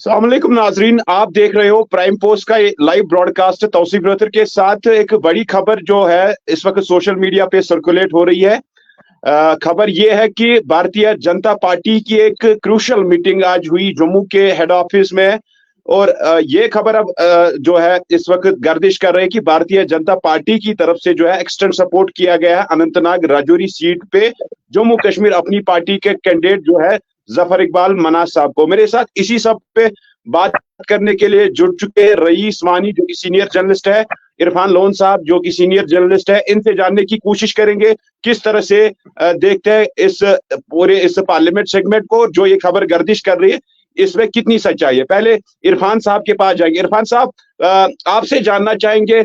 अस्सलाम वालेकुम नाजरीन, आप देख रहे हो प्राइम पोस्ट का ये लाइव ब्रॉडकास्ट तौसीफ ब्रदर के साथ। एक बड़ी खबर जो है इस वक्त सोशल मीडिया पे सर्कुलेट हो रही है। खबर ये है कि भारतीय जनता पार्टी की एक क्रूशल मीटिंग आज हुई जम्मू के हेड ऑफिस में। और ये खबर अब जो है इस वक्त गर्दिश कर रही है कि भारतीय जनता पार्टी की तरफ से जो है एक्सटेंड सपोर्ट किया गया है अनंतनाग राजौरी सीट पे जम्मू कश्मीर अपनी पार्टी के कैंडिडेट जो है जफर इकबाल मनाज साहब को। मेरे साथ इसी सब पे बात करने के लिए जुड़ चुके रईस वानी जो कि सीनियर जर्नलिस्ट है, इरफान लोन साहब जो कि सीनियर जर्नलिस्ट है। इनसे जानने की कोशिश करेंगे किस तरह से देखते हैं इस पूरे इस पार्लियामेंट सेगमेंट को, जो ये खबर गर्दिश कर रही है इसमें कितनी सच्चाई है। पहले इरफान साहब के पास जाएंगे। इरफान साहब, आपसे जानना चाहेंगे,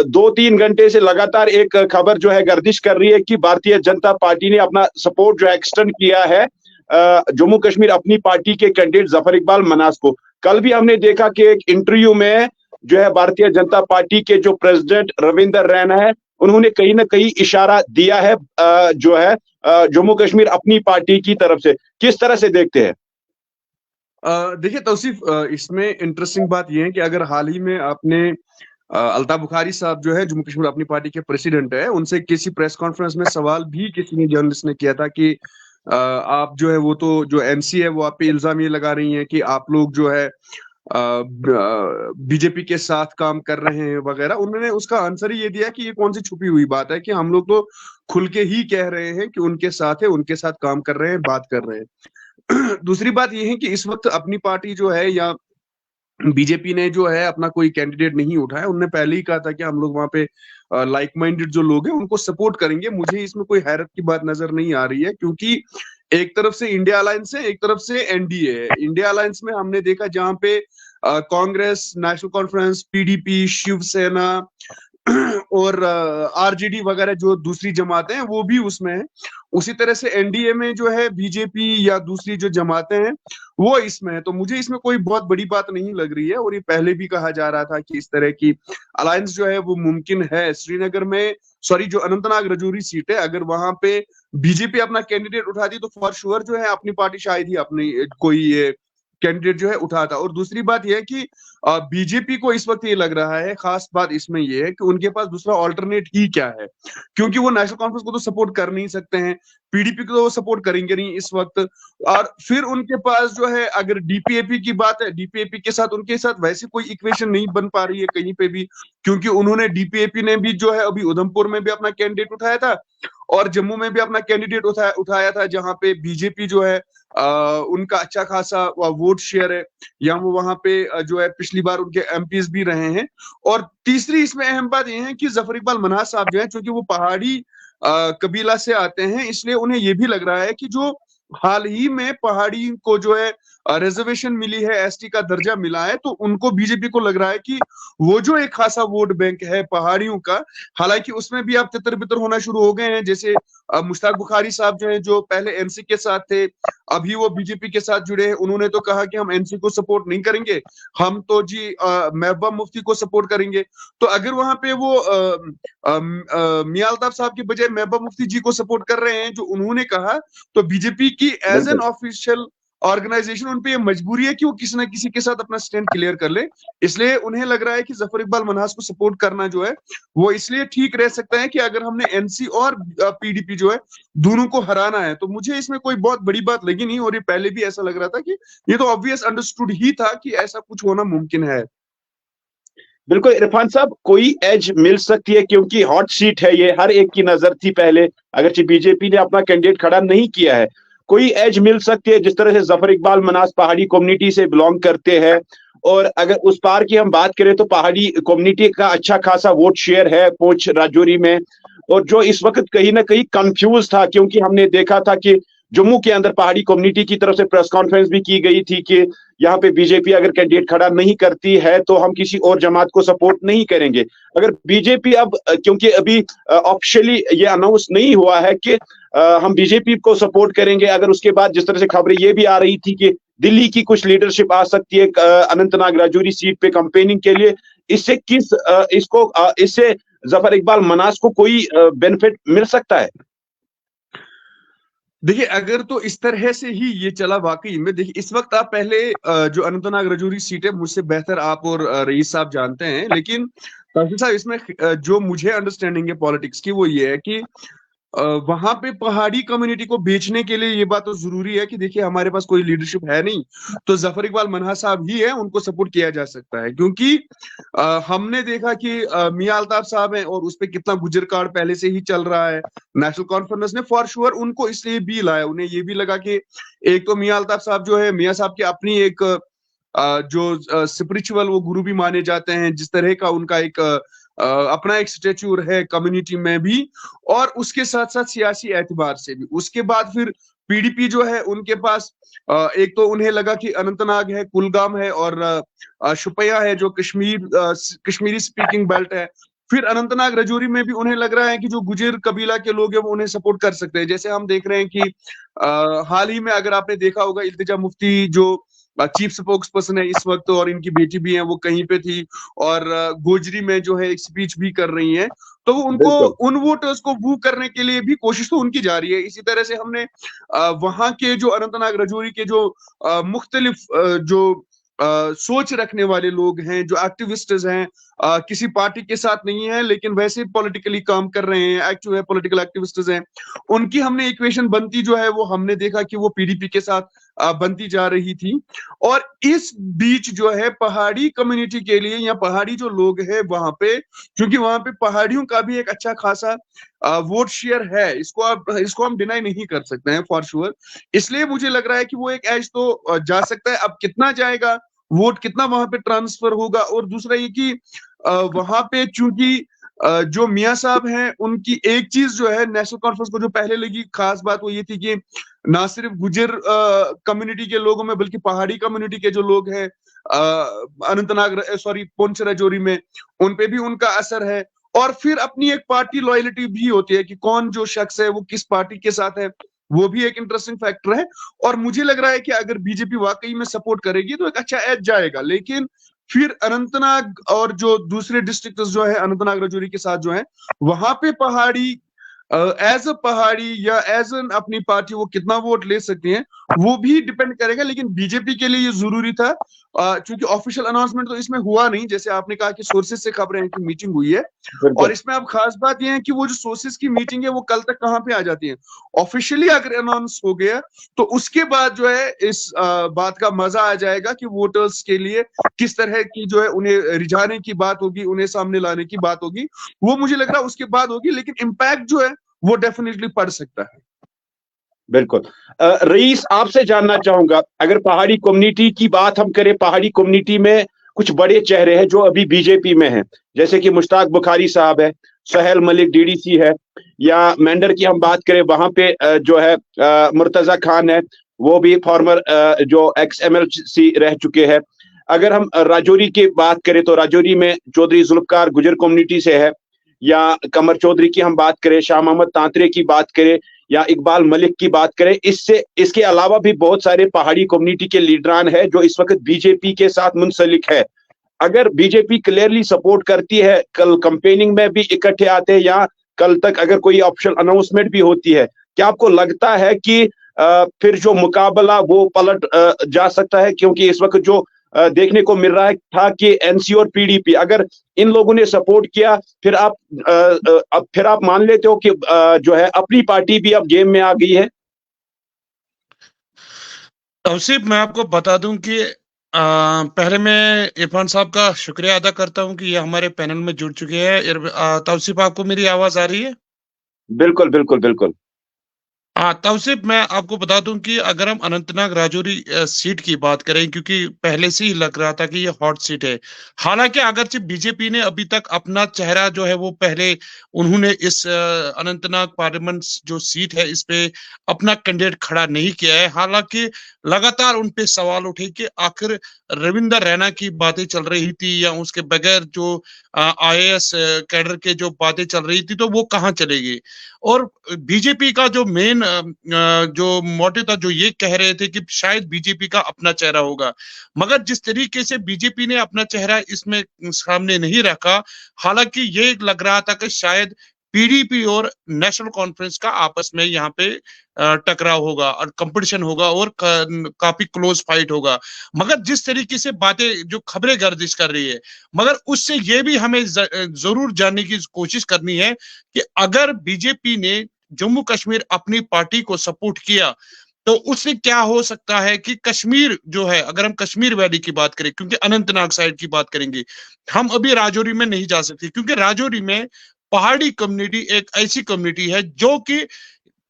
2-3 घंटे से लगातार एक खबर जो है गर्दिश कर रही है कि भारतीय जनता पार्टी ने अपना सपोर्ट जो है एक्सटेंड किया है जम्मू कश्मीर अपनी पार्टी के कैंडिडेट जफर इकबाल मनाज को। कल भी हमने देखा कि एक इंटरव्यू में जो है भारतीय जनता पार्टी के जो प्रेसिडेंट रविंदर रैना है, उन्होंने कहीं ना कहीं इशारा दिया है जो है जम्मू कश्मीर अपनी पार्टी की तरफ से। किस तरह से देखते हैं? देखिए तौसीफ, इसमें इंटरेस्टिंग बात यह है कि अगर हाल ही में आपने अल्ताफ बुखारी साहब जो है जम्मू कश्मीर अपनी पार्टी के प्रेसिडेंट है, उनसे किसी प्रेस कॉन्फ्रेंस में सवाल भी किसी ने जर्नलिस्ट ने किया था कि आप जो है वो तो जो एमसी है वो आप पे इल्जाम ये लगा रही हैं कि आप लोग जो है बीजेपी के साथ काम कर रहे हैं वगैरह। उन्होंने उसका आंसर ही ये दिया कि ये कौन सी छुपी हुई बात है कि हम लोग तो खुल के ही कह रहे हैं कि उनके साथ है, उनके साथ काम कर रहे हैं, बात कर रहे हैं। दूसरी बात यह है कि इस वक्त अपनी पार्टी जो है या बीजेपी ने जो है अपना कोई कैंडिडेट नहीं उठाया। उन्होंने पहले ही कहा था कि हम लोग वहां पे लाइक माइंडेड जो लोग हैं उनको सपोर्ट करेंगे। मुझे इसमें कोई हैरत की बात नजर नहीं आ रही है, क्योंकि एक तरफ से इंडिया अलायंस है, एक तरफ से एनडीए है। इंडिया अलायंस में हमने देखा जहां पे कांग्रेस, नेशनल कॉन्फ्रेंस, पीडीपी, शिवसेना और आरजेडी वगैरह जो दूसरी जमातें हैं वो भी उसमें है। उसी तरह से एनडीए में जो है बीजेपी या दूसरी जो जमातें हैं वो इसमें है। तो मुझे इसमें कोई बहुत बड़ी बात नहीं लग रही है। और ये पहले भी कहा जा रहा था कि इस तरह की अलायंस जो है वो मुमकिन है। श्रीनगर में, सॉरी, जो अनंतनाग रजौरी सीट है, अगर वहां पे बीजेपी अपना कैंडिडेट उठाती तो फॉर श्योर जो है अपनी पार्टी शायद ही अपनी कोई ये कैंडिडेट जो है उठाता। और दूसरी बात यह है कि बीजेपी को इस वक्त ये लग रहा है, खास बात इसमें यह है कि उनके पास दूसरा ऑल्टरनेट ही क्या है, क्योंकि वो नेशनल कॉन्फ्रेंस को तो सपोर्ट कर नहीं सकते हैं, पीडीपी को तो वो सपोर्ट करेंगे नहीं इस वक्त। और फिर उनके पास जो है, अगर डीपीएपी की बात है, डीपीएपी के साथ उनके साथ वैसी कोई इक्वेशन नहीं बन पा रही है कहीं पे भी, क्योंकि उन्होंने डीपीएपी ने भी जो है अभी उधमपुर में भी अपना कैंडिडेट उठाया था और जम्मू में भी अपना कैंडिडेट उठाया था, जहां पे बीजेपी जो है उनका अच्छा खासा वोट शेयर है, या वो वहां पे जो है पिछली बार उनके एमपीज भी रहे हैं। और तीसरी इसमें अहम बात यह है कि जफर इकबाल मनाज साहब जो है, क्योंकि वो पहाड़ी कबीला से आते हैं, इसलिए उन्हें यह भी लग रहा है कि जो हाल ही में पहाड़ी को जो है रिजर्वेशन मिली है, एसटी का दर्जा मिला है, तो उनको, बीजेपी को लग रहा है कि वो जो एक खासा वोट बैंक है पहाड़ियों का, हालांकि उसमें भी आप तितर बितर होना शुरू हो गए हैं। जैसे मुश्ताक बुखारी साहब जो है, जो पहले एनसी के साथ थे, अभी वो बीजेपी के साथ जुड़े हैं, उन्होंने तो कहा कि हम एनसी को सपोर्ट नहीं करेंगे, हम तो जी महबूबा मुफ्ती को सपोर्ट करेंगे। तो अगर वहां पे वो मियां अल्ताफ साहब की बजाय महबूबा मुफ्ती जी को सपोर्ट कर रहे हैं जो उन्होंने कहा, तो बीजेपी की एज एन ऑफिशियल ऑर्गेनाइजेशन उन पे ये मजबूरी है कि वो किसी ना किसी के साथ अपना स्टैंड क्लियर कर ले। इसलिए उन्हें लग रहा है कि जफर इकबाल मनाज को सपोर्ट करना जो है वो इसलिए ठीक रह सकता है कि अगर हमने एनसी और पीडीपी जो है दोनों को हराना है। तो मुझे इसमें कोई बहुत बड़ी बात लगी नहीं, और ये पहले भी ऐसा लग रहा था कि ये तो ऑब्वियस अंडरस्टूड ही था कि ऐसा कुछ होना मुमकिन है। बिल्कुल इरफान साहब, कोई एज मिल सकती है क्योंकि हॉट सीट है ये, हर एक की नजर थी पहले, अगरचे बीजेपी ने अपना कैंडिडेट खड़ा नहीं किया है। कोई एज मिल सकती है जिस तरह से जफर इकबाल मनाज पहाड़ी कम्युनिटी से बिलोंग करते हैं, और अगर उस पार की हम बात करें तो पहाड़ी कम्युनिटी का अच्छा खासा वोट शेयर है पुंछ राजौरी में। और जो इस वक्त कहीं ना कहीं कंफ्यूज था, क्योंकि हमने देखा था कि जम्मू के अंदर पहाड़ी कम्युनिटी की तरफ से प्रेस कॉन्फ्रेंस भी की गई थी कि यहाँ पे बीजेपी अगर कैंडिडेट खड़ा नहीं करती है तो हम किसी और जमात को सपोर्ट नहीं करेंगे। अगर बीजेपी अब, क्योंकि अभी ऑफिशियली ये अनाउंस नहीं हुआ है कि हम बीजेपी को सपोर्ट करेंगे, अगर उसके बाद जिस तरह से खबरें ये भी आ रही थी कि दिल्ली की कुछ लीडरशिप आ सकती है अनंतनाग राजौरी सीट पे कंपेनिंग के लिए, इससे इससे जफर इकबाल मनाज को कोई बेनिफिट मिल सकता है? देखिए, अगर तो इस तरह से ही ये चला वाकई में, देखिए इस वक्त आप पहले जो अनंतनाग रजौरी सीट है, मुझसे बेहतर आप और रईस साहब जानते हैं, लेकिन कासिम साहब इसमें जो मुझे अंडरस्टैंडिंग है पॉलिटिक्स की, वो ये है कि वहां पे पहाड़ी कम्युनिटी को बेचने के लिए ये बात तो जरूरी है कि देखिए हमारे पास कोई लीडरशिप है नहीं, तो जफर इकबाल मनहा साहब ही है, उनको सपोर्ट किया जा सकता है, क्योंकि हमने देखा कि मियां अल्ताफ साहब हैं और उस पर कितना गुजर कार्ड पहले से ही चल रहा है। नेशनल कॉन्फ्रेंस ने फॉर श्योर उनको इसलिए भी लाया, उन्हें ये भी लगा कि एक तो मियां अल्ताफ साहब जो है, मियां साहब की अपनी एक जो स्पिरिचुअल वो गुरु भी माने जाते हैं, जिस तरह का उनका एक अपना एक स्टेच्यूर है कम्युनिटी में भी, और उसके साथ साथ सियासी एतबार से भी। उसके बाद फिर पीडीपी जो है उनके पास एक तो उन्हें लगा कि अनंतनाग है, कुलगाम है और शुपिया है जो कश्मीरी स्पीकिंग बेल्ट है। फिर अनंतनाग रजौरी में भी उन्हें लग रहा है कि जो गुजर कबीला के लोग हैं वो उन्हें सपोर्ट कर सकते हैं। जैसे हम देख रहे हैं कि हाल ही में अगर आपने देखा होगा, इल्तिजा मुफ्ती जो चीफ स्पोक्स पर्सन है इस वक्त, और इनकी बेटी भी है, वो कहीं पे थी और गोजरी में जो है एक स्पीच भी कर रही है, तो वो उनको उन वोटर्स को वू करने के लिए भी कोशिश तो उनकी जा रही है। इसी तरह से हमने वहां के जो अनंतनाग रजौरी के जो मुख्तलिफ जो सोच रखने वाले लोग हैं, जो एक्टिविस्ट्स हैं, किसी पार्टी के साथ नहीं है लेकिन वैसे पॉलिटिकली काम कर रहे हैं, एक्टिव है, पॉलिटिकल एक्टिविस्ट्स हैं, उनकी हमने इक्वेशन बनती जो है वो हमने देखा कि वो पीडीपी के साथ बनती जा रही थी। और इस बीच जो है पहाड़ी कम्युनिटी के लिए, या पहाड़ी जो लोग हैं वहां पे, क्योंकि वहां पे पहाड़ियों का भी एक अच्छा खासा वोट शेयर है, इसको हम डिनाई नहीं कर सकते हैं फॉर श्योर। इसलिए मुझे लग रहा है कि वो एक एज तो जा सकता है। अब कितना जाएगा वोट, कितना वहां पे ट्रांसफर होगा, और दूसरा ये कि वहां पे चूंकि जो मियां साहब हैं, उनकी एक चीज जो है नेशनल कॉन्फ्रेंस को जो पहले लगी खास बात, वो ये थी कि ना सिर्फ गुजर कम्युनिटी के लोगों में बल्कि पहाड़ी कम्युनिटी के जो लोग हैं अनंतनाग सॉरी पुंछ रजौरी में, उन पे भी उनका असर है। और फिर अपनी एक पार्टी लॉयलिटी भी होती है कि कौन जो शख्स है वो किस पार्टी के साथ है, वो भी एक इंटरेस्टिंग फैक्टर है। और मुझे लग रहा है कि अगर बीजेपी वाकई में सपोर्ट करेगी तो एक अच्छा एज जाएगा। लेकिन फिर अनंतनाग और जो दूसरे डिस्ट्रिक्ट जो है अनंतनाग रजौरी के साथ जो है, वहां पे पहाड़ी एज अ पहाड़ी या एज एन अपनी पार्टी वो कितना वोट ले सकती हैं, वो भी डिपेंड करेगा। लेकिन बीजेपी के लिए ये जरूरी था, क्योंकि ऑफिशियल अनाउंसमेंट तो इसमें हुआ नहीं, जैसे आपने कहा कि सोर्सेज से खबरें हैं कि मीटिंग हुई है, और इसमें अब खास बात यह है कि वो जो सोर्सेज की मीटिंग है वो कल तक कहां पे आ जाती है। ऑफिशियली अगर अनाउंस हो गया तो उसके बाद जो है इस बात का मजा आ जाएगा कि वोटर्स के लिए किस तरह की जो है उन्हें रिझाने की बात होगी, उन्हें सामने लाने की बात होगी, वो मुझे लग रहा है उसके बाद होगी। लेकिन इम्पैक्ट जो है वो डेफिनेटली पड़ सकता है। बिल्कुल। रईस, आपसे जानना चाहूंगा, अगर पहाड़ी कम्युनिटी की बात हम करें, पहाड़ी कम्युनिटी में कुछ बड़े चेहरे हैं जो अभी बीजेपी में हैं, जैसे कि मुश्ताक बुखारी साहब है, सोहेल मलिक डीडीसी है, या मेंढर की हम बात करें वहां पे जो है मुर्तजा खान है, वो भी फॉर्मर जो एक्स एमएलसी रह चुके हैं। अगर हम राजौरी की बात करें तो राजौरी में चौधरी जुल्फकार गुजर कम्युनिटी से है, या कमर चौधरी की हम बात करें, शाह मोहम्मद तांतरे की बात करें, या इकबाल मलिक की बात करें, इसके अलावा भी बहुत सारे पहाड़ी कम्युनिटी के लीडरान है जो इस वक्त बीजेपी के साथ मुंसलिक है। अगर बीजेपी क्लियरली सपोर्ट करती है, कल कैंपेनिंग में भी इकट्ठे आते हैं, या कल तक अगर कोई ऑफिशियल अनाउंसमेंट भी होती है, क्या आपको लगता है कि फिर जो मुकाबला वो पलट जा सकता है? क्योंकि इस वक्त जो देखने को मिल रहा है था कि एनसी और पीडीपी, अगर इन लोगों ने सपोर्ट किया, फिर आप मान लेते हो कि जो है अपनी पार्टी भी अब गेम में आ गई है। तौसीफ, मैं आपको बता दूं कि पहले मैं इरफान साहब का शुक्रिया अदा करता हूं कि ये हमारे पैनल में जुड़ चुके हैं। तौसीफ, आपको मेरी आवाज आ रही है? बिल्कुल बिल्कुल बिल्कुल। हाँ तौसीफ, मैं आपको बता दूं कि अगर हम अनंतनाग राजौरी सीट की बात करें, क्योंकि पहले से ही लग रहा था कि ये हॉट सीट है। हालांकि अगरचे बीजेपी ने अभी तक अपना चेहरा जो है वो पहले उन्होंने इस अनंतनाग पार्लियामेंट जो सीट है इस पे अपना कैंडिडेट खड़ा नहीं किया है। हालांकि लगातार उन पे सवाल उठे कि आखिर रविंदर रैना की बातें चल रही थी या उसके बगैर जो आईएएस कैडर के जो बातें चल रही थी तो वो कहाँ चलेगी। और बीजेपी का जो मेन जो मोटिव था, जो ये कह रहे थे कि शायद बीजेपी का अपना चेहरा होगा, मगर जिस तरीके से बीजेपी ने अपना चेहरा इसमें सामने नहीं रखा, हालांकि ये लग रहा था कि शायद पीडीपी और नेशनल कॉन्फ्रेंस का आपस में यहाँ पे टकराव होगा और कंपटीशन होगा और काफी क्लोज फाइट होगा। मगर जिस तरीके से बातें जो खबरें गर्दिश कर रही है, मगर उससे ये भी हमें जरूर जानने की कोशिश करनी है कि अगर बीजेपी ने जम्मू कश्मीर अपनी पार्टी को सपोर्ट किया तो उससे क्या हो सकता है कि कश्मीर जो है, अगर हम कश्मीर वैली की बात करें, क्योंकि अनंतनाग साइड की बात करेंगे, हम अभी राजौरी में नहीं जा सकते क्योंकि राजौरी में पहाड़ी कम्युनिटी एक ऐसी कम्युनिटी है जो कि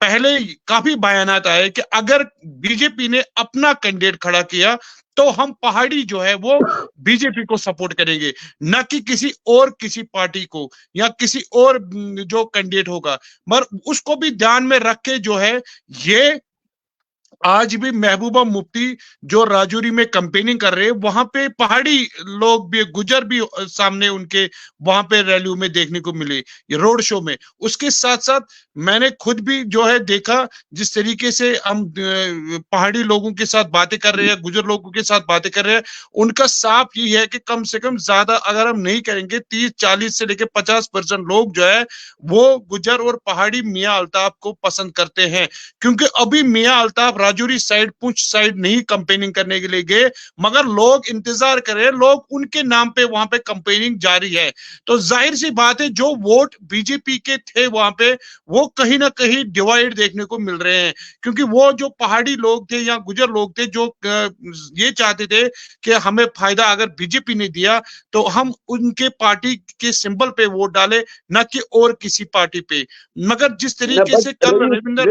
पहले काफी बयानात आए कि अगर बीजेपी ने अपना कैंडिडेट खड़ा किया तो हम पहाड़ी जो है वो बीजेपी को सपोर्ट करेंगे, न कि किसी पार्टी को या किसी और जो कैंडिडेट होगा। मगर उसको भी ध्यान में रख के जो है ये आज भी महबूबा मुफ्ती जो राजौरी में कैंपेनिंग कर रहे हैं, वहां पे पहाड़ी लोग भी, गुजर भी सामने उनके वहां पे रैलियों में देखने को मिले, रोड शो में। उसके साथ साथ मैंने खुद भी जो है देखा जिस तरीके से हम पहाड़ी लोगों के साथ बातें कर रहे हैं, गुजर लोगों के साथ बातें कर रहे हैं, उनका साफ ये है कि कम से कम ज्यादा अगर हम नहीं करेंगे 30-40 से लेकर 50% लोग जो है वो गुजर और पहाड़ी मियां अल्ताफ को पसंद करते हैं। क्योंकि अभी मियां अल्ताफ राजौरी साइड, पुंछ साइड नहीं कैंपेनिंग करने के लिए गए, मगर लोग इंतजार कर रहे हैं, लोग उनके नाम पे वहां पे कैंपेनिंग जारी है। तो जाहिर सी बात है जो वोट बीजेपी के थे वहां पे, वो कहीं ना कहीं डिवाइड देखने को मिल रहे हैं। क्योंकि वो जो पहाड़ी लोग थे या गुजर लोग थे जो ये चाहते थे कि हमें फायदा अगर बीजेपी ने दिया तो हम उनके पार्टी के सिंबल पे वोट डाले, न कि और किसी पार्टी पे। मगर जिस तरीके से कल रविंदर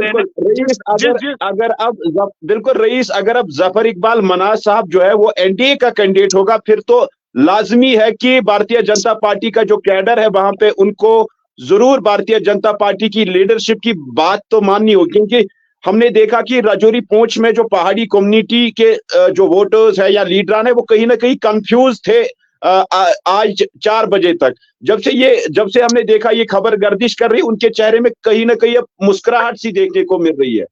रईस, अगर अब जफर इकबाल मनाज साहब जो है वो एनडीए का कैंडिडेट होगा, फिर तो लाजमी है कि भारतीय जनता पार्टी का जो कैडर है वहां पे उनको जरूर भारतीय जनता पार्टी की लीडरशिप की बात तो माननी होगी। क्योंकि हमने देखा कि राजौरी पुंछ में जो पहाड़ी कम्युनिटी के जो वोटर्स है या लीडरान है वो कहीं ना कहीं कंफ्यूज थे आज 4 बजे तक। जब से हमने देखा ये खबर गर्दिश कर रही, उनके चेहरे में कहीं ना कहीं अब मुस्कुराहट सी देखने को मिल रही है।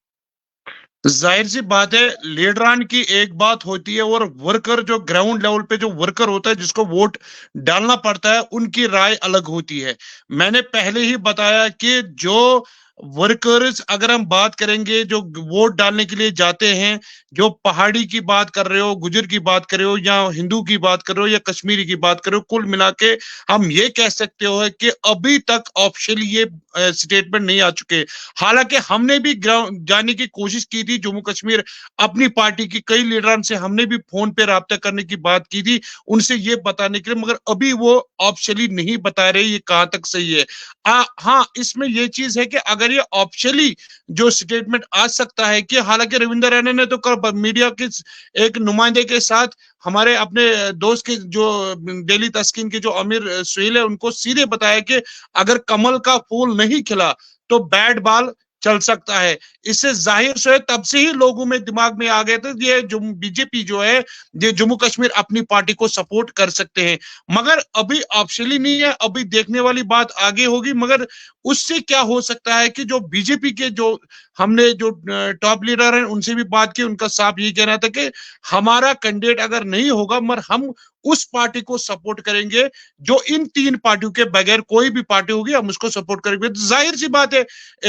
जाहिर सी बात है, लीडरान की एक बात होती है और वर्कर जो ग्राउंड लेवल पे जो वर्कर होता है जिसको वोट डालना पड़ता है, उनकी राय अलग होती है। मैंने पहले ही बताया कि जो वर्कर्स, अगर हम बात करेंगे जो वोट डालने के लिए जाते हैं, जो पहाड़ी की बात कर रहे हो, गुजर की बात कर रहे हो, या हिंदू की बात कर रहे हो, या कश्मीरी की बात कर रहे हो, कुल मिला के हम ये कह सकते हो कि अभी तक ऑफिशियली ये स्टेटमेंट नहीं आ चुके। हालांकि हमने भी जाने की कोशिश की थी, जम्मू कश्मीर अपनी पार्टी की कई लीडरान से हमने भी फोन पे राब्ता करने की बात की थी उनसे ये बताने के लिए, मगर अभी वो ऑफिशियली नहीं बता रहे ये कहां तक सही है। हाँ, इसमें ये चीज है कि अगर ये ऑफिशियली जो स्टेटमेंट आ सकता है कि, हालांकि रविंदर रैना ने तो मीडिया के एक नुमाइंदे के साथ हमारे अपने दोस्त के जो डेली तस्कीन के जो अमीर सुहेल है उनको सीधे बताया कि अगर कमल का फूल नहीं खिला तो बैट बॉल चल सकता है। इससे जाहिर से तब से ही लोगों में दिमाग में आ गया था ये जो बीजेपी जो है ये जम्मू कश्मीर अपनी पार्टी को सपोर्ट कर सकते हैं, मगर अभी ऑफिशियली नहीं है। अभी देखने वाली बात आगे होगी। मगर उससे क्या हो सकता है कि जो बीजेपी के जो हमने जो टॉप लीडर हैं उनसे भी बात की, उनका साफ यही कहना था कि हमारा कैंडिडेट अगर नहीं होगा मगर हम उस पार्टी को सपोर्ट करेंगे जो इन 3 पार्टियों के बगैर कोई भी पार्टी होगी हम उसको सपोर्ट करेंगे। तो जाहिर सी बात है,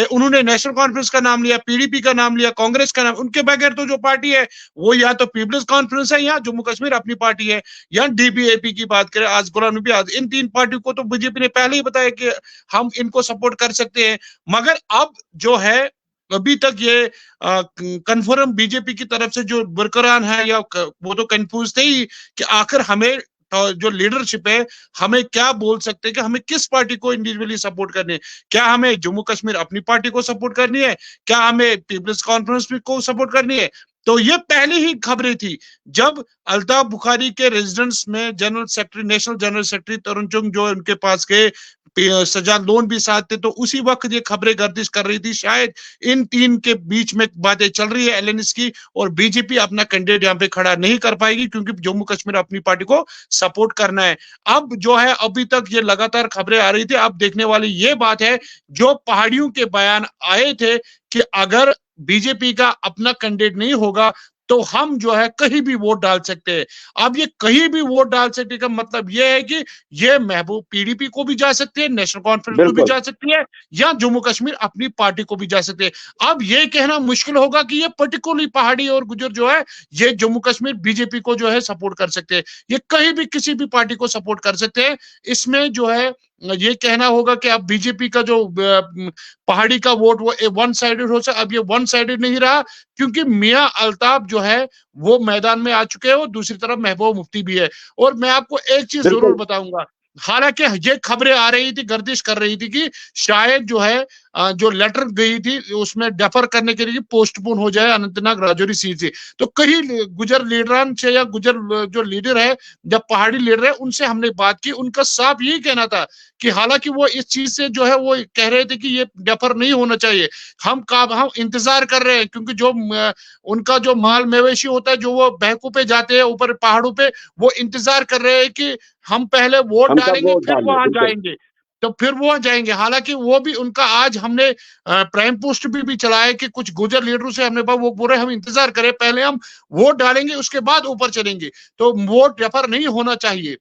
उन्होंने नेशनल कॉन्फ्रेंस का नाम लिया, पीडीपी का नाम लिया, कांग्रेस का नाम, उनके बगैर तो जो पार्टी है वो या तो पीपल्स कॉन्फ्रेंस है या जम्मू कश्मीर अपनी पार्टी है, या डीबीएपी की बात करें आज गुलाम नबी आजाद, इन 3 पार्टियों को तो बीजेपी ने पहले ही बताया कि हम इनको सपोर्ट कर सकते हैं। मगर अब जो है अभी तक ये कंफर्म बीजेपी की तरफ से जो बरकरार है या वो तो कंफ्यूज थे ही कि आखिर हमें जो लीडरशिप है हमें क्या बोल सकते हैं कि हमें किस पार्टी को इंडिविजुअली सपोर्ट करनी है। क्या हमें जम्मू कश्मीर अपनी पार्टी को सपोर्ट करनी है, क्या हमें पीपल्स कॉन्फ्रेंस को सपोर्ट करनी है। तो ये पहले ही खबरें थी जब अल्ताफ बुखारी के रेजिडेंस में general secretary, national general secretary Tarun चुंग जो उनके पास गए, सजा लोन भी साथ थे, तो उसी वक्त ये खबरें गर्दिश कर रही थी शायद इन 3 के बीच में बातें चल रही है एलएनएस की, और बीजेपी अपना कैंडिडेट यहाँ पे खड़ा नहीं कर पाएगी क्योंकि जम्मू कश्मीर अपनी पार्टी को सपोर्ट करना है। अब जो है अभी तक ये लगातार खबरें आ रही थी, अब देखने वाली ये बात है जो पहाड़ियों के बयान आए थे कि अगर बीजेपी का अपना कैंडिडेट नहीं होगा तो हम जो है कहीं भी वोट डाल सकते हैं। अब ये कहीं भी वोट डाल सकने का मतलब ये है कि ये महबूब पीडीपी को भी जा सकती है, नेशनल कॉन्फ्रेंस को भी बिल्कुल जा सकती है, या जम्मू कश्मीर अपनी पार्टी को भी जा सकते हैं। अब ये कहना मुश्किल होगा कि ये पर्टिकुलरली पहाड़ी और गुजर जो है ये जम्मू कश्मीर बीजेपी को जो है सपोर्ट कर सकते हैं। ये कहीं भी किसी भी पार्टी को सपोर्ट कर सकते हैं। इसमें जो है ये कहना होगा कि अब बीजेपी का जो पहाड़ी का वोट वो वन साइडेड हो सकता, अब ये वन साइडेड नहीं रहा, क्योंकि मियां अल्ताफ जो है वो मैदान में आ चुके हैं और दूसरी तरफ महबूबा मुफ्ती भी है। और मैं आपको एक चीज जरूर बिल्कुल बताऊंगा, हालांकि ये खबरें आ रही थी, गर्दिश कर रही थी कि शायद जो है जो लेटर गई थी उसमें डेफर करने के लिए पोस्टपोन हो जाए अनंतनाग राजौरी सीट से। तो कहीं गुजर लीडरान से या गुजर जो लीडर है, जब पहाड़ी लीडर है, उनसे हमने बात की, उनका साफ यही कहना था कि हालांकि वो इस चीज से जो है वो कह रहे थे कि ये डेफर नहीं होना चाहिए, हम इंतजार कर रहे हैं, क्योंकि जो उनका जो माल मवेशी होता है जो वो बहकू पे जाते हैं ऊपर पहाड़ों पे, वो इंतजार कर रहे हैं कि हम पहले वोट हम सब डालेंगे वोट फिर डालें, वहां बिल्कुल जाएंगे, तो फिर वो जाएंगे। हालांकि वो भी उनका आज हमने प्राइम पोस्ट भी चलाया कि कुछ गुजर लीडरों से हमने वो पूरे हम इंतजार करें, पहले हम वोट डालेंगे उसके बाद ऊपर चलेंगे, तो वोट रेफर नहीं होना चाहिए।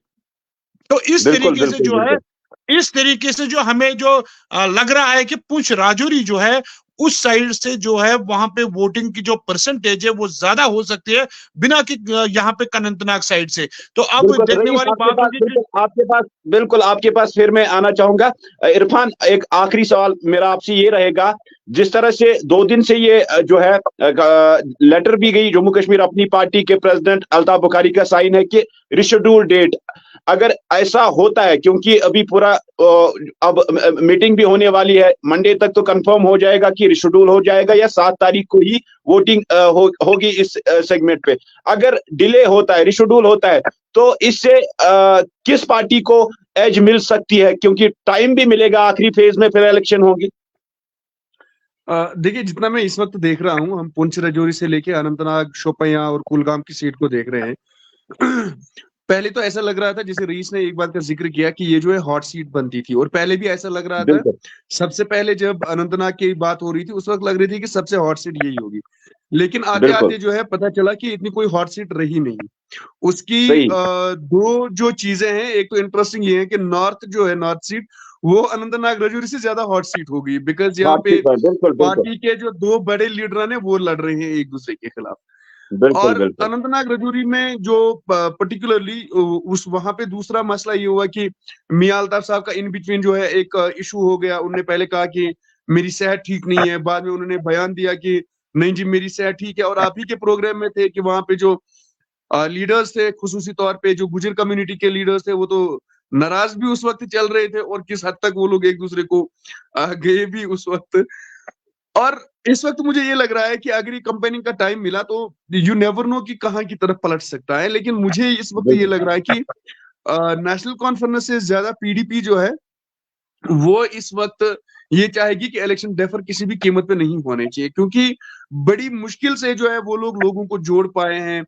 तो इस बिल्कुल तरीके से बिल्कुल जो है, बिल्कुल इस तरीके से जो हमें जो लग रहा है कि पुंछ राजौरी जो है उस साइड से जो है वहां पे वोटिंग की जो परसेंटेज है वो ज्यादा हो सकती है बिना कि यहाँ पे अनंतनाग साइड से। तो अब बिल्कुल देखने रईस, वाली आपके बात पास होगी कि बिल्कुल आपके पास फिर मैं आना चाहूंगा। इरफान, एक आखिरी सवाल मेरा आपसे ये रहेगा, जिस तरह से 2 दिन से ये जो है लेटर भी गई जम्मू कश्मीर अपनी पार्टी के प्रेसिडेंट अल्ताफ बुखारी का साइन है कि रिशेड्यूल डेट, अगर ऐसा होता है, क्योंकि अभी पूरा अब मीटिंग भी होने वाली है, मंडे तक तो कंफर्म हो जाएगा कि रिशेड्यूल हो जाएगा या 7 तारीख को ही वोटिंग होगी इस सेगमेंट पे। अगर डिले होता है, रिशेड्यूल होता है, तो इससे किस पार्टी को एज मिल सकती है, क्योंकि टाइम भी मिलेगा, आखिरी फेज में फिर इलेक्शन होगी। देखिए, जितना मैं इस वक्त देख रहा हूँ, हम पुंछ राजौरी से लेके अनंतनाग, शोपियां और कुलगाम की सीट को देख रहे हैं। पहले तो ऐसा लग रहा था, जैसे रईस ने एक बात का जिक्र किया कि ये जो है हॉट सीट बनती थी, और पहले भी ऐसा लग रहा था। बिल्कुल सबसे पहले जब अनंतनाग की बात हो रही थी उस वक्त लग रही थी कि सबसे हॉट सीट यही होगी, लेकिन आते बिल्कुल आते जो है पता चला कि इतनी कोई हॉट सीट रही नहीं। उसकी सही, दो जो चीजें हैं, एक तो इंटरेस्टिंग ये है कि नॉर्थ जो है, नॉर्थ सीट वो अनंतनाग राजौरी से ज्यादा हॉट सीट हो गई, बिकॉज यहाँ बात पे ठीक है, बिल्कुल बिल्कुल पार्टी के जो दो बड़े लीडर हैं वो लड़ रहे हैं एक दूसरे के खिलाफ। बिल्कुल और बिल्कुल अनंतनाग राजौरी में जो पर्टिकुलरली उस वहां पे दूसरा मसला ये हुआ कि मियां अल्ताफ साहब का इन बिटवीन जो है एक इशू हो गया। उन्होंने पहले कहा कि मेरी सेहत ठीक नहीं है, बाद में उन्होंने बयान दिया कि नहीं जी मेरी सेहत ठीक है। और आप ही के प्रोग्राम में थे कि वहां पे जो लीडर्स थे, खुसूसी तौर पे जो गुजर कम्युनिटी के लीडर्स थे, वो तो नाराज भी उस वक्त चल रहे थे, और किस हद तक वो लोग एक दूसरे को गए भी उस वक्त। और इस वक्त मुझे ये लग रहा है कि अगर ये कंपेनिंग का टाइम मिला तो यू नेवर नो कि कहाँ की तरफ पलट सकता है। लेकिन मुझे इस वक्त ये बिल्कुल लग रहा है कि नेशनल कॉन्फ्रेंस से ज्यादा पीडीपी जो है वो इस वक्त ये चाहेगी कि इलेक्शन डेफर किसी भी कीमत पे नहीं होने चाहिए, क्योंकि बड़ी मुश्किल से जो है वो लोगों को जोड़ पाए हैं।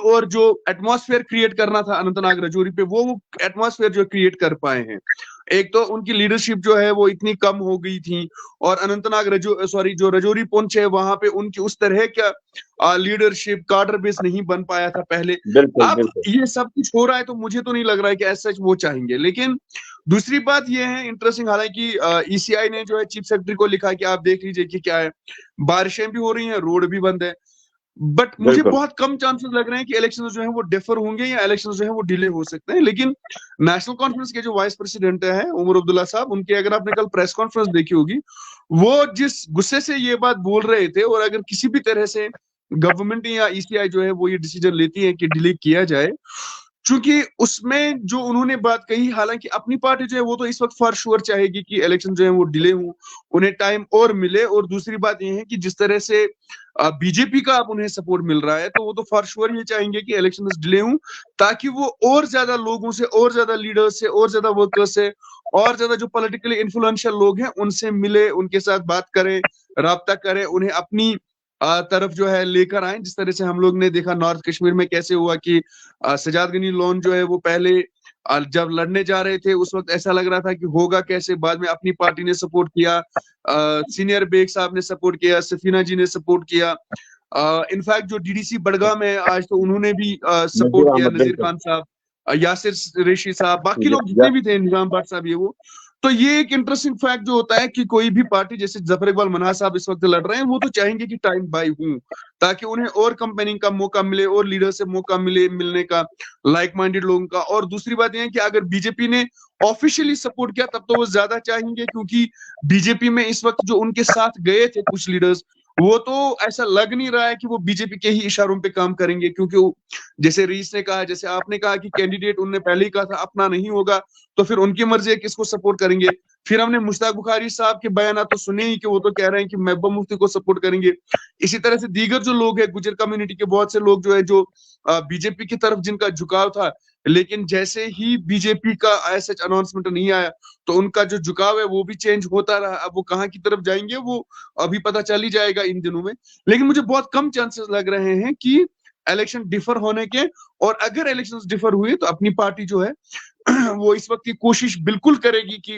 और जो एटमॉस्फेयर क्रिएट करना था अनंतनाग राजौरी पे, वो एटमॉस्फेयर जो क्रिएट कर पाए हैं। एक तो उनकी लीडरशिप जो है वो इतनी कम हो गई थी, और अनंतनाग जो राजौरी पुंछ है वहां पे उनकी उस तरह का लीडरशिप कार्डर बेस नहीं बन पाया था पहले। बिल्कुल अब बिल्कुल ये सब कुछ हो रहा है तो मुझे तो नहीं लग रहा है कि ऐसा वो चाहेंगे। लेकिन दूसरी बात ये है इंटरेस्टिंग, हालांकि ईसीआई ने जो है चीफ सेक्रेटरी को लिखा कि आप देख लीजिए कि क्या है, बारिशें भी हो रही हैं, रोड भी बंद है, बट मुझे बिल्कुल बहुत कम चांसेस लग रहे हैं कि इलेक्शन जो है वो डिफर होंगे या इलेक्शन जो है वो डिले हो सकते हैं। लेकिन नेशनल कॉन्फ्रेंस के जो वाइस प्रेसिडेंट है उमर अब्दुल्ला साहब, उनके अगर आपने कल प्रेस कॉन्फ्रेंस देखी होगी, वो जिस गुस्से से ये बात बोल रहे थे, और अगर किसी भी तरह से गवर्नमेंट या ईसीआई जो है वो ये डिसीजन लेती है कि डिले किया जाए, चूंकि उसमें जो उन्होंने बात कही, हालांकि अपनी पार्टी जो है वो तो इस वक्त फॉर श्योर चाहेगी कि इलेक्शन जो है वो डिले हो, उन्हें टाइम और मिले। और दूसरी बात ये है कि जिस तरह से बीजेपी का अब उन्हें सपोर्ट मिल रहा है, तो वो तो फॉर श्योर ये चाहेंगे कि इलेक्शन डिले हो, ताकि वो और ज्यादा लोगों से, और ज्यादा लीडर्स से, और ज्यादा वर्कर्स से, और ज्यादा जो पॉलिटिकली इन्फ्लुएंशियल लोग हैं उनसे मिले, उनके साथ बात करें, राब्ता करें, उन्हें अपनी तरफ जो है लेकर आए। जिस तरह से हम लोग ने देखा नॉर्थ कश्मीर में कैसे हुआ कि सजाद गनी लोन जो है वो पहले जब लड़ने जा रहे थे उस वक्त ऐसा लग रहा था कि होगा कैसे, बाद में अपनी पार्टी ने सपोर्ट किया, सीनियर बेग साहब ने सपोर्ट किया, सफीना जी ने सपोर्ट किया, इनफैक्ट जो डीडीसी बड़गाम है आज, तो उन्होंने भी सपोर्ट किया, नजीर खान साहब, यासिर रेशी साहब, बाकी लोग जितने भी थे, निजाम भट्ट साहब, ये वो। तो ये एक इंटरेस्टिंग फैक्ट जो होता है कि कोई भी पार्टी, जैसे जफर इकबाल मन्हास साहब इस वक्त लड़ रहे हैं, वो तो चाहेंगे कि टाइम बाय हूं, ताकि उन्हें और कंपेनिंग का मौका मिले और लीडर से मौका मिलने का, लाइक माइंडेड लोगों का। और दूसरी बात यह है कि अगर बीजेपी ने ऑफिशियली सपोर्ट किया तब तो वो ज्यादा चाहेंगे, क्योंकि बीजेपी में इस वक्त जो उनके साथ गए थे कुछ लीडर्स, वो तो ऐसा लग नहीं रहा है कि वो बीजेपी के ही इशारों पे काम करेंगे, क्योंकि जैसे रईस ने कहा, जैसे आपने कहा कि कैंडिडेट उनने पहले ही कहा था अपना नहीं होगा, तो फिर उनकी मर्जी है किसको सपोर्ट करेंगे। फिर हमने मुश्ताक बुखारी साहब के बयान तो सुने ही कि वो तो कह रहे हैं कि महबूबा मुफ्ती को सपोर्ट करेंगे। इसी तरह से दीगर जो लोग हैं, गुजर कम्युनिटी के बहुत से लोग जो है, जो बीजेपी की तरफ जिनका झुकाव था, लेकिन जैसे ही बीजेपी का ऐसा अनाउंसमेंट नहीं आया तो उनका जो झुकाव है वो भी चेंज होता रहा। अब वो कहाँ की तरफ जाएंगे वो अभी पता चल ही जाएगा इन दिनों में। लेकिन मुझे बहुत कम चांसेस लग रहे हैं कि इलेक्शन डिफर होने के, और अगर इलेक्शंस डिफर हुए तो अपनी पार्टी जो है वो इस वक्त की कोशिश बिल्कुल करेगी कि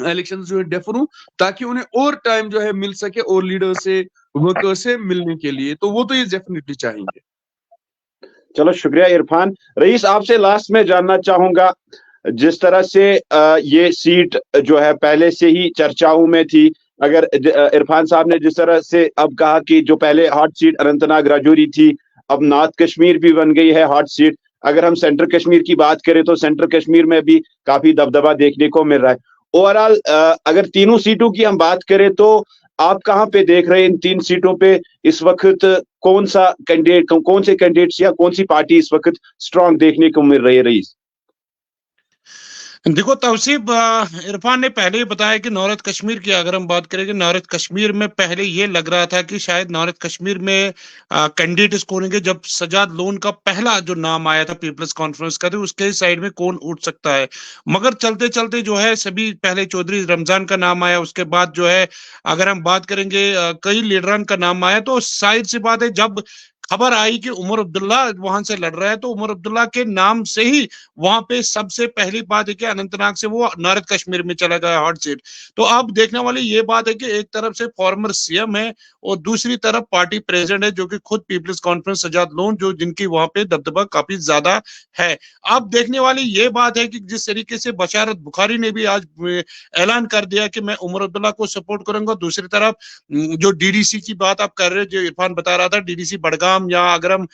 इलेक्शन जो है डिफर हो, ताकि उन्हें और टाइम जो है मिल सके और लीडर से, वर्कर से मिलने के लिए। तो वो तो ये डेफिनेटली चाहेंगे। चलो शुक्रिया इरफान। रईस, आपसे लास्ट में जानना चाहूंगा, जिस तरह से ये सीट जो है पहले से ही चर्चाओं में थी, अगर इरफान साहब ने जिस तरह से अब कहा कि जो पहले हॉट सीट अनंतनाग राजौरी थी, अब नॉर्थ कश्मीर भी बन गई है हॉट सीट। अगर हम सेंट्रल कश्मीर की बात करें तो सेंट्रल कश्मीर में भी काफी दबदबा देखने को मिल रहा है। ओवरऑल अगर तीनों सीटों की हम बात करें तो आप कहां पे देख रहे हैं इन 3 सीटों पे इस वक्त? कौन से कैंडिडेट्स या कौन सी पार्टी इस वक्त स्ट्रांग देखने को मिल रही है रईस? देखो तौसीफ, इरफान ने पहले ही बताया कि नॉर्थ कश्मीर की अगर हम बात करेंगे, नॉर्थ कश्मीर में पहले ये लग रहा था कि शायद नॉर्थ कश्मीर में कैंडिडेट कौन होंगे। जब सजाद लोन का पहला जो नाम आया था पीपल्स कॉन्फ्रेंस का, तो उसके साइड में कौन उठ सकता है, मगर चलते चलते जो है सभी, पहले चौधरी रमजान का नाम आया, उसके बाद जो है अगर हम बात करेंगे कई लीडरान का नाम आया। तो जाहिर सी बात है, जब खबर आई कि उमर अब्दुल्ला वहां से लड़ रहा है, तो उमर अब्दुल्ला के नाम से ही वहां पे सबसे पहली बात है कि अनंतनाग से वो नॉर्थ कश्मीर में चला गया हॉट सीट। तो अब देखने वाली ये बात है कि एक तरफ से फॉर्मर सीएम है और दूसरी तरफ पार्टी प्रेसिडेंट है, जो कि खुद पीपल्स कॉन्फ्रेंस सजाद लोन, जो जिनकी वहां पे दबदबा काफी ज्यादा है। अब देखने वाली ये बात है कि जिस तरीके से बशारत बुखारी ने भी आज ऐलान कर दिया कि मैं उमर अब्दुल्ला को सपोर्ट करूंगा, दूसरी तरफ जो डीडीसी की बात आप कर रहे हो, जो इरफान बता रहा था, डीडीसी बड़गाम या अगर हम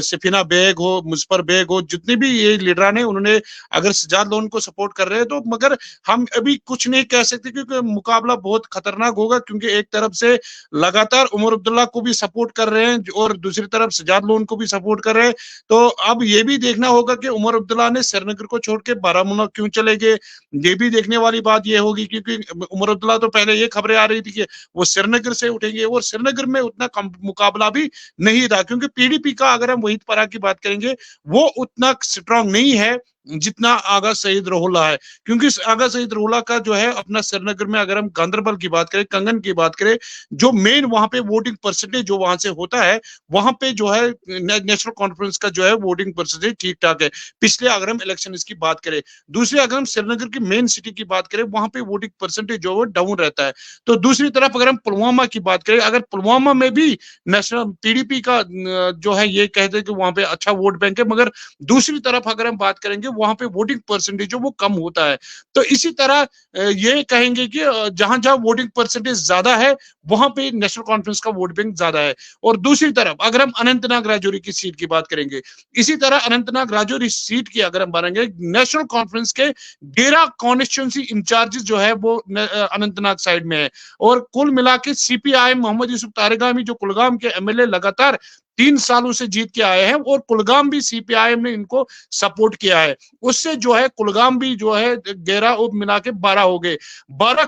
सफीना बेग हो, मुजफर बेग हो, जितने भी ये लीडर हैं, उन्होंने अगर सजाद लोन को सपोर्ट कर रहे हैं, तो मगर हम अभी कुछ नहीं कह सकते क्योंकि मुकाबला बहुत खतरनाक होगा, क्योंकि एक तरफ से लगातार उमर अब्दुल्ला को भी सपोर्ट कर रहे हैं और दूसरी तरफ सजाद लोन को भी सपोर्ट कर रहे हैं। तो अब ये भी देखना होगा कि उमर अब्दुल्ला ने श्रीनगर को छोड़ के बारामूला क्यों चले गए। ये भी देखने वाली बात ये होगी, क्योंकि उमर अब्दुल्ला तो पहले ये खबरें आ रही थी कि वो श्रीनगर से उठेंगे, और श्रीनगर में उतना मुकाबला भी नहीं था, क्योंकि पीडीपी का अगर हम वहीद परा की बात करेंगे, वो उतना स्ट्रांग नहीं है जितना आगा सईद रोहला है। क्योंकि आगा सईद रोहला का जो है अपना श्रीनगर में, अगर हम गांधरबल की बात करें, कंगन की बात करें, जो मेन वहां पे वोटिंग परसेंटेज जो वहां से होता है, वहां पे जो है नेशनल कॉन्फ्रेंस का जो है वोटिंग परसेंटेज ठीक ठाक है पिछले, अगर हम इलेक्शन की बात करें। दूसरी अगर हम श्रीनगर की मेन सिटी की बात करें, वहां पे वोटिंग परसेंटेज जो है डाउन रहता है। तो दूसरी तरफ अगर हम पुलवामा की बात करें, अगर पुलवामा में भी नेशनल पीडीपी का जो है ये कहते हैं कि वहां पे अच्छा वोट बैंक है, मगर दूसरी तरफ अगर हम बात करेंगे वहां पे वोटिंग परसेंटेज जो वो कम होता है। तो इसी तरह ये कहेंगे कि जहां जहां वोटिंग परसेंटेज ज्यादा है वहां पे नेशनल कॉन्फ्रेंस का वोट बैंक ज्यादा है। और दूसरी तरफ अगर हम अनंतनाग राजौरी की सीट की बात करेंगे, इसी तरह अनंतनाग राजौरी सीट की अगर हम बातेंगे, नेशनल कॉन्फ्रेंस के 13 कॉन्स्टिट्यूंसी इंचार्जेस जो है वो अनंतनाग साइड में है। और कुल मिला के सीपीआई मोहम्मद यूसुफ तारिगामी, जो कुलगाम के एमएलए लगातार 3 सालों से जीत के आए हैं, और कुलगाम भी सीपीआईएम ने इनको सपोर्ट किया है, उससे जो है कुलगाम भी जो है 11 और मिला के 12 हो गए। 12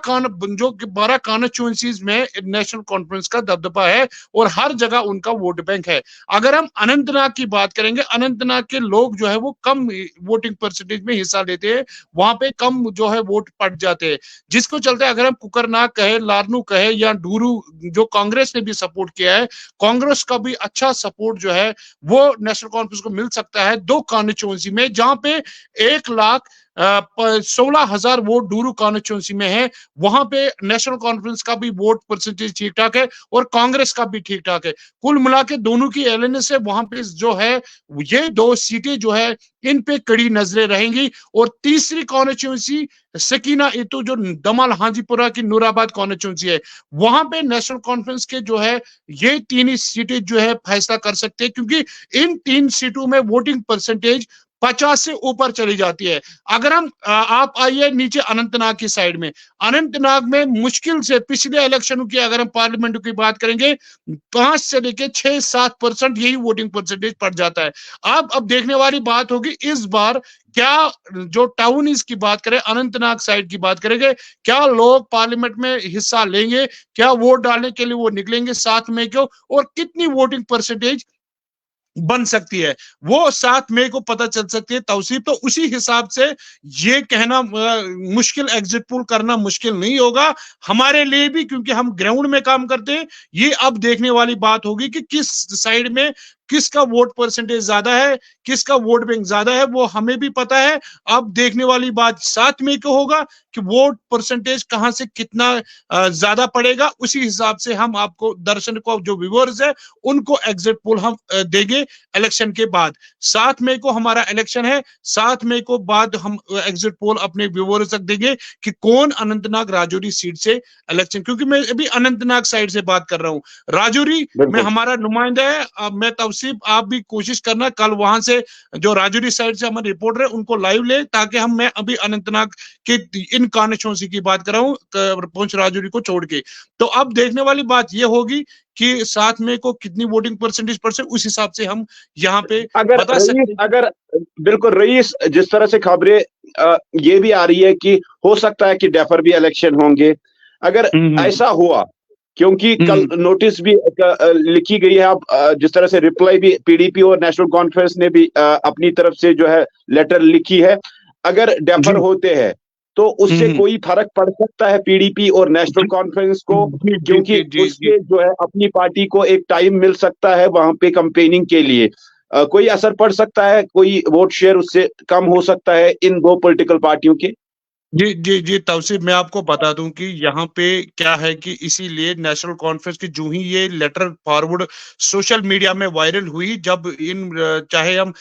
कॉन्स्टिट्यूएंसीज में नेशनल कॉन्फ्रेंस का दबदबा है और हर जगह उनका वोट बैंक है। अगर हम अनंतनाग की बात करेंगे, अनंतनाग के लोग जो है वो कम वोटिंग परसेंटेज में हिस्सा लेते हैं, वहां पे कम जो है वोट पड़ जाते हैं, जिसको चलते अगर हम कुकरनाग कहे, लारनू कहे या डूरू, जो कांग्रेस ने भी सपोर्ट किया है, कांग्रेस का भी अच्छा सपोर्ट जो है वो नेशनल कॉन्फ्रेंस को मिल सकता है 2 कॉन्स्टिट्यूएंसी में, जहां पे 1 लाख 16,000 वोट डूरू कॉन्स्टिट्यूंसी में है, वहां पे नेशनल कॉन्फ्रेंस का भी वोट परसेंटेज ठीक ठाक है और कांग्रेस का भी ठीक ठाक है। कुल मिला के दोनों की एलएनएस है, वहां पे जो है ये 2 सीटें जो है इन पे कड़ी नजरें रहेंगी। और तीसरी कॉन्स्टिट्यूंसी सकीना इतू जो दमल हाजीपुरा की नूराबाद कॉन्स्टिट्यूंसी है, वहां पे नेशनल कॉन्फ्रेंस के जो है ये 3 ही सीटें जो है फैसला कर सकते हैं, क्योंकि इन 3 सीटों में वोटिंग परसेंटेज 50 से ऊपर चली जाती है। अगर हम आप आइए नीचे अनंतनाग की साइड में, अनंतनाग में मुश्किल से पिछले इलेक्शनों की अगर हम पार्लियामेंट की बात करेंगे 5 से लेके 6-7% यही वोटिंग परसेंटेज पड़ जाता है। अब देखने वाली बात होगी इस बार क्या जो टाउन इसकी बात करें, अनंतनाग साइड की बात करेंगे, क्या लोग पार्लियामेंट में हिस्सा लेंगे, क्या वोट डालने के लिए वो निकलेंगे 7 मई को, और कितनी वोटिंग परसेंटेज बन सकती है वो 7 मई को पता चल सकती है तौसीफ। तो उसी हिसाब से ये कहना मुश्किल, एग्जिट पोल करना मुश्किल नहीं होगा हमारे लिए भी, क्योंकि हम ग्राउंड में काम करते हैं। ये अब देखने वाली बात होगी कि किस साइड में किसका वोट परसेंटेज ज्यादा है, किसका वोट बैंक ज्यादा है, वो हमें भी पता है। अब देखने वाली बात 7 मई को होगा कि वोट परसेंटेज कहां से कितना ज्यादा पड़ेगा। उसी हिसाब से हम आपको दर्शक को, जो व्यूअर्स है, उनको एग्जिट पोल हम देंगे इलेक्शन के बाद। 7 मई को हमारा इलेक्शन है, 7 मई को बाद हम एग्जिट पोल अपने व्यूअर्स तक देंगे कि कौन अनंतनाग राजौरी सीट से इलेक्शन, क्योंकि मैं अभी अनंतनाग साइड से बात कर रहा हूँ, राजौरी में हमारा नुमाइंदा है। मैं तौसीफ, आप भी कोशिश करना कल वहां से जो राजौरी साइड से हमारे रिपोर्टर है उनको लाइव ले, ताकि हम, मैं अभी अनंतनाग के इन कॉन्स्टिट्यूंसी की बात कर रहा हूँ, पुंछ राजौरी को छोड़ के। तो अब देखने वाली बात ये होगी कि 7 मई को कितनी वोटिंग परसेंटेज पर से, उस हिसाब से हम यहाँ पे बता सकते हैं। अगर बिल्कुल रईस, जिस तरह से खबरें ये भी आ रही है कि हो सकता है कि डेफर भी इलेक्शन होंगे, अगर ऐसा हुआ, क्योंकि कल नोटिस भी लिखी गई है, अब जिस तरह से रिप्लाई भी पीडीपी और नेशनल कॉन्फ्रेंस ने भी अपनी तरफ से जो है लेटर लिखी है, अगर डेफर होते हैं तो उससे कोई फर्क पड़ सकता है पीडीपी और नेशनल कॉन्फ्रेंस को, क्योंकि उससे जो है अपनी पार्टी को एक टाइम मिल सकता है वहां पे कैंपेनिंग के लिए, कोई असर पड़ सकता है, कोई वोट शेयर उससे कम हो सकता है इन 2 पॉलिटिकल पार्टियों के। जी जी जी तौसीफ, मैं आपको बता दूं कि यहाँ पे क्या है कि इसीलिए नेशनल कॉन्फ्रेंस की जो ही ये लेटर फॉरवर्ड सोशल मीडिया में वायरल हुई, जब इन चाहे हम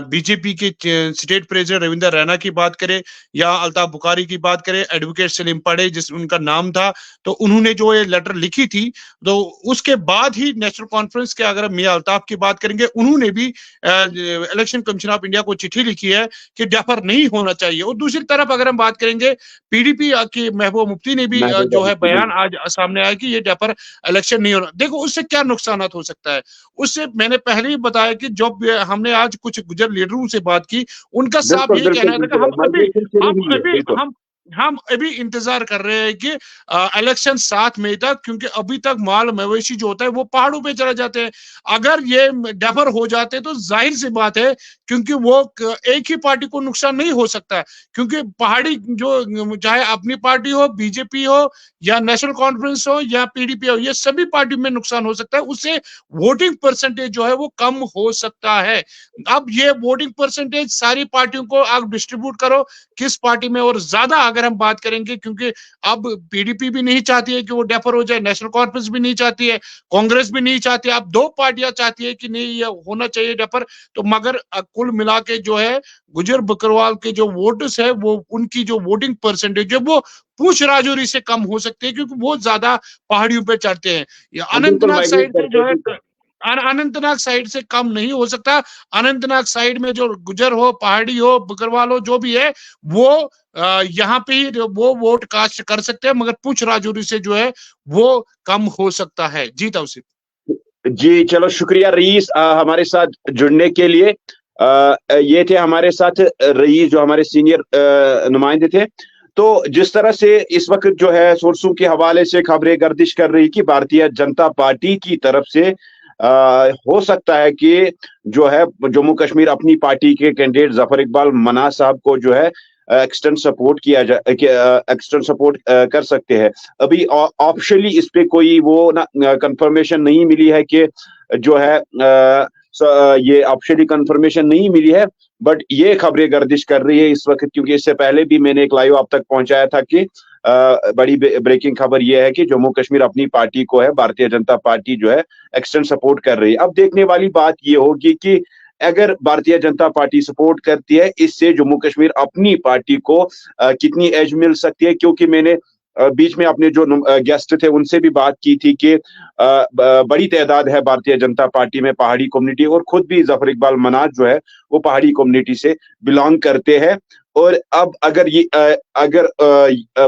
बीजेपी के स्टेट प्रेसिडेंट रविंदर रैना की बात करें या अल्ताफ बुखारी की बात करें, एडवोकेट सलीम पड़े जिस उनका नाम था, तो उन्होंने जो ये लेटर लिखी थी, तो उसके बाद ही नेशनल कॉन्फ्रेंस के, अगर मियां अल्ताफ की बात करेंगे, उन्होंने भी इलेक्शन कमीशन ऑफ इंडिया को चिट्ठी लिखी है कि डेफर नहीं होना चाहिए। और दूसरी तरफ अगर हम बात करेंगे, पीडीपी की महबूबा मुफ्ती ने भी जो है बयान आज सामने आया कि ये डेफर इलेक्शन नहीं होना। देखो उससे क्या नुकसान हो सकता है, उससे मैंने पहले ही बताया कि जब हमने आज कुछ गुजर लीडरों से बात की, उनका साफ ये कहना था कि हम अभी इंतजार कर रहे हैं कि इलेक्शन 7 मई तक, क्योंकि अभी तक माल मवेशी जो होता है वो पहाड़ों पे चले जाते हैं। अगर ये डेफर हो जाते तो जाहिर सी बात है, क्योंकि वो एक ही पार्टी को नुकसान नहीं हो सकता, क्योंकि पहाड़ी जो चाहे अपनी पार्टी हो, बीजेपी हो या नेशनल कॉन्फ्रेंस हो या पीडीपी हो, ये सभी पार्टी में नुकसान हो सकता है, उससे वोटिंग परसेंटेज जो है वो कम हो सकता है। अब ये वोटिंग परसेंटेज सारी पार्टियों को आप डिस्ट्रीब्यूट करो किस पार्टी में, और ज्यादा अगर हम बात करेंगे, क्योंकि अब पीडीपी भी नहीं चाहती है कि वो डेफर हो जाए, नेशनल कॉन्फ्रेंस भी नहीं चाहती है, कांग्रेस भी नहीं चाहती है, अब 2 पार्टियां चाहती है कि नहीं ये होना चाहिए डेफर। तो मगर कुल मिला के जो है गुजर बकरवाल के जो वोटर्स है, वो उनकी जो वोटिंग परसेंटेज है वो पूंछ राजौरी से कम हो सकती है, क्योंकि वो ज्यादा पहाड़ियों पे चढ़ते हैं। अनंतनाग साइड से जो है, अनंतनाग साइड से कम नहीं हो सकता। अनंतनाग साइड में जो गुजर हो, पहाड़ी हो, बकरवाल हो, जो भी है, वो यहाँ पे ही वो वोट कास्ट कर सकते हैं, मगर पूंछ राजौरी से जो है वो कम हो सकता है। जी तौसीफ जी, चलो शुक्रिया रईस हमारे साथ जुड़ने के लिए। ये थे हमारे साथ रईस, जो हमारे सीनियर नुमाइंदे थे। तो जिस तरह से इस वक्त जो है सोर्सों के हवाले से खबरें गर्दिश कर रही कि भारतीय जनता पार्टी की तरफ से हो सकता है कि जो है जम्मू कश्मीर अपनी पार्टी के कैंडिडेट जफर इकबाल मनाज साहब को जो है एक्सटर्न सपोर्ट किया जाए, एक्सटर्न सपोर्ट कर सकते हैं। अभी ऑफिशियली इस पे कोई वो ना कंफर्मेशन नहीं मिली है कि जो है ये ऑफिशियली कंफर्मेशन नहीं मिली है, बट ये खबरें गर्दिश कर रही है इस वक्त, क्योंकि इससे पहले भी मैंने एक लाइव आप तक पहुंचाया था कि बड़ी ब्रेकिंग खबर यह है कि जम्मू कश्मीर अपनी पार्टी को है, भारतीय जनता पार्टी जो है एक्सटेंड सपोर्ट कर रही है। अब देखने वाली बात ये होगी कि अगर भारतीय जनता पार्टी सपोर्ट करती है, इससे जम्मू कश्मीर अपनी पार्टी को कितनी एज मिल सकती है, क्योंकि मैंने बीच में अपने जो गेस्ट थे उनसे भी बात की थी कि बड़ी तादाद है भारतीय जनता पार्टी में पहाड़ी कम्युनिटी, और खुद भी जफर इकबाल मनाज जो है वो पहाड़ी कम्युनिटी से बिलोंग करते हैं। और अब अगर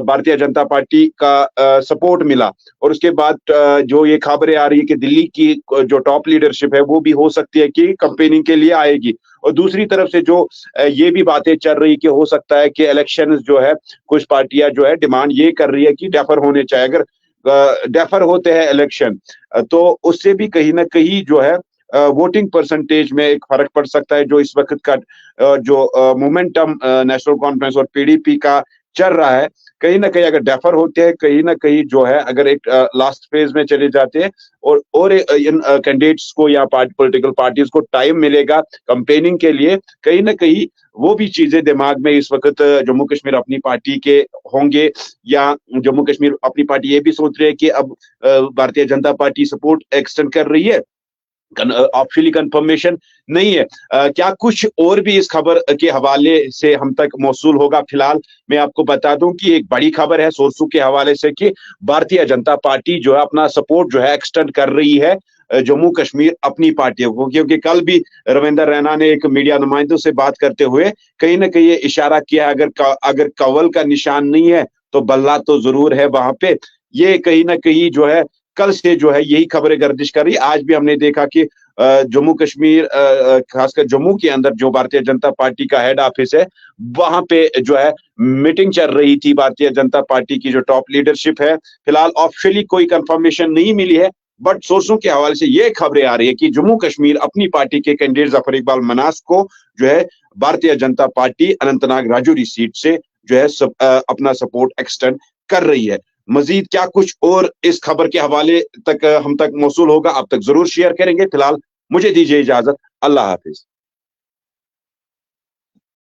भारतीय जनता पार्टी का सपोर्ट मिला और उसके बाद जो ये खबरें आ रही है कि दिल्ली की जो टॉप लीडरशिप है वो भी हो सकती है कि कैंपेनिंग के लिए आएगी, और दूसरी तरफ से जो ये भी बातें चल रही कि हो सकता है कि इलेक्शन जो है कुछ पार्टियां जो है डिमांड ये कर रही है कि डेफर होने चाहिए। अगर डेफर होते हैं इलेक्शन तो उससे भी कहीं ना कहीं जो है वोटिंग परसेंटेज में एक फर्क पड़ सकता है। जो इस वक्त का जो मोमेंटम नेशनल कॉन्फ्रेंस और पीडीपी का चल रहा है, कहीं ना कहीं अगर डेफर होते हैं, कहीं ना कहीं जो है अगर एक लास्ट फेज में चले जाते हैं और इन कैंडिडेट्स को या पॉलिटिकल पार्टीज को टाइम मिलेगा कैंपेनिंग के लिए, कहीं ना कहीं वो भी चीजें दिमाग में इस वक्त जम्मू कश्मीर अपनी पार्टी के होंगे, या जम्मू कश्मीर अपनी पार्टी ये भी सोच रही है कि अब Bharatiya Janata party support extend कर रही है, ऑफिशियली कंफर्मेशन नहीं है। क्या कुछ और भी इस खबर के हवाले से हम तक मौसूल होगा? फिलहाल मैं आपको बता दूं कि एक बड़ी खबर है सोर्सों के हवाले से कि भारतीय जनता पार्टी जो है अपना सपोर्ट जो है एक्सटेंड कर रही है जम्मू कश्मीर अपनी पार्टियों को, क्योंकि कल भी रविंदर रैना ने एक मीडिया नुमाइंदों से बात करते हुए कहीं ना कहीं ये इशारा किया, अगर कवल का निशान नहीं है तो बल्ला तो जरूर है वहां पे। ये कहीं ना कहीं जो है कल से जो है यही खबरें गर्दिश कर रही। आज भी हमने देखा कि जम्मू कश्मीर खासकर जम्मू के अंदर जो भारतीय जनता पार्टी का हेड ऑफिस है वहां पे जो है मीटिंग चल रही थी भारतीय जनता पार्टी की जो टॉप लीडरशिप है। फिलहाल ऑफिशियली कोई कंफर्मेशन नहीं मिली है, बट सोर्सों के हवाले से ये खबरें आ रही है कि जम्मू कश्मीर अपनी पार्टी के कैंडिडेट जफर इकबाल मनाज को जो है भारतीय जनता पार्टी अनंतनाग राजौरी सीट से जो है अपना सपोर्ट एक्सटेंड कर रही है। मजीद क्या कुछ और इस खबर के हवाले तक हम तक मौसूल होगा, आप तक जरूर शेयर करेंगे। फिलहाल मुझे दीजिए इजाजत, अल्लाह हाफिज।